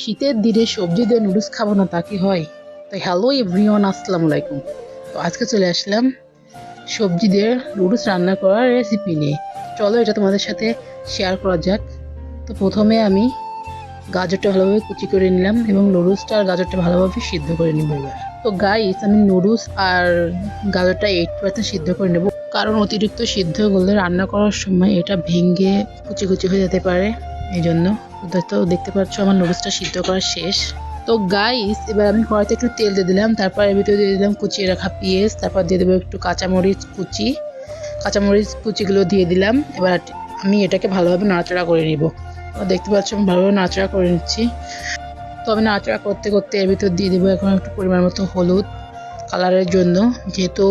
শীতের দিনে সবজি দিয়ে নুডলস খাবো না তা কি হয়? তো হ্যালো এভরিওয়ান, আসসালামু আলাইকুম। তো আজকে চলে আসলাম সবজি দিয়ে নুডলস রান্না করার রেসিপি নিয়ে। চলো এটা তোমাদের সাথে শেয়ার করা যাক। তো প্রথমে আমি গাজরটা ভালোভাবে কুচি করে নিলাম এবং নুডলসটা আর গাজরটা ভালোভাবে সিদ্ধ করে নিব এবার। তো গাইস, আমি নুডলস আর গাজরটা 8% সিদ্ধ করে নেব, কারণ অতিরিক্ত সিদ্ধ করলে রান্না করার সময় এটা ভেঙে কুচি কুচি হয়ে যেতে পারে। এই জন্য তো দেখতে পাচ্ছ আমার নুডলসটা সিদ্ধ করা শেষ। তো গাইস, এবার আমি কড়াইতে একটু তেল দিয়ে দিলাম, তারপর এর ভিতরে দিয়ে দিলাম কুচিয়ে রাখা পেঁয়াজ, তারপর দিয়ে দেবো একটু কাঁচামরিচ কুচিগুলো দিয়ে দিলাম। এবার আমি এটাকে ভালোভাবে নাড়াচাড়া করে নিব। দেখতে পাচ্ছ আমি ভালোভাবে নাড়াচাড়া করে নিচ্ছি। তো আমি নাড়াচাড়া করতে করতে এর ভিতর দিয়ে দেবো এখন একটু পরিমাণ মতো হলুদ কালারের জন্য, যেহেতু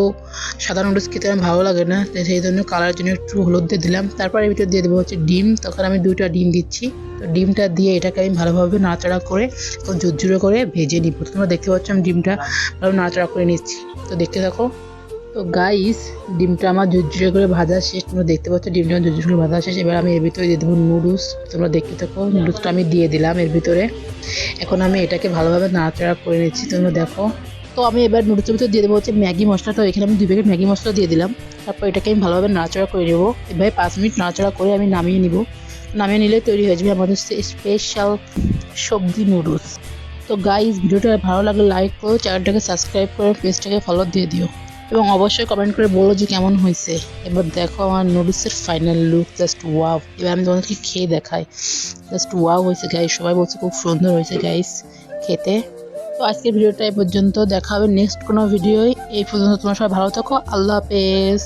সাদা নুডলস খেতে আমার ভালো লাগে না, সেই জন্য কালারের জন্য একটু হলুদ দিয়ে দিলাম। তারপর এর ভিতরে দিয়ে দেবো হচ্ছে ডিম। তখন আমি 2টা ডিম দিচ্ছি। তো ডিমটা দিয়ে এটাকে আমি ভালোভাবে নাড়াচাড়া করে ঝুরঝুরে করে ভেজে নিব। তোমরা দেখতে পাচ্ছ আমি ডিমটা ভালো নাড়াচাড়া করে নিচ্ছি। তো দেখতে থাকো। তো গাইস, ডিমটা আমার ঝুরঝুরে করে ভাজা শেষ। তোমরা দেখতে পাচ্ছ ডিমটা আমার ঝুরঝুরে ভাজা শেষ। এবার আমি এর ভিতরে দিয়ে দেবো নুডলস। তোমরা দেখতে থাকো। নুডলসটা আমি দিয়ে দিলাম এর ভিতরে। এখন আমি এটাকে ভালোভাবে নাড়াচাড়া করে নিচ্ছি। তোমরা দেখো। তো আমি এবার নুডলসের ভিতরে দিয়ে দেবো হচ্ছে ম্যাগি মশলা। তো এখানে আমি 2 প্যাকেট ম্যাগি মশলা দিয়ে দিলাম। তারপর এটাকে আমি ভালোভাবে নাড়াচাড়া করে নেবো। এভাবে 5 মিনিট নাড়াচাড়া করে আমি নামিয়ে নিব। নামিয়ে নিলে তৈরি হয়ে যাবে আমাদের স্পেশাল সবজি নুডলস। তো গাইস, ভিডিওটা ভালো লাগলে লাইক করো, চ্যানেলটাকে সাবস্ক্রাইব করে পেজটাকে ফলো দিয়ে দিও এবং অবশ্যই কমেন্ট করে বলো যে কেমন হয়েছে। এবার দেখো আমার নুডলসের ফাইনাল লুক, জাস্ট ওয়াও। এবার আমি তোমাদেরকে খেয়ে দেখাই। জাস্ট ওয়াও হয়েছে গাইস, সবাই বলছে খুব সুন্দর হয়েছে গাইস খেতে। তো আজকের ভিডিওটা এই পর্যন্ত, দেখা হবে নেক্সট কোনো ভিডিওয়। এই পর্যন্ত তোমরা সবাই ভালো থাকো, আল্লাহ হাফেজ।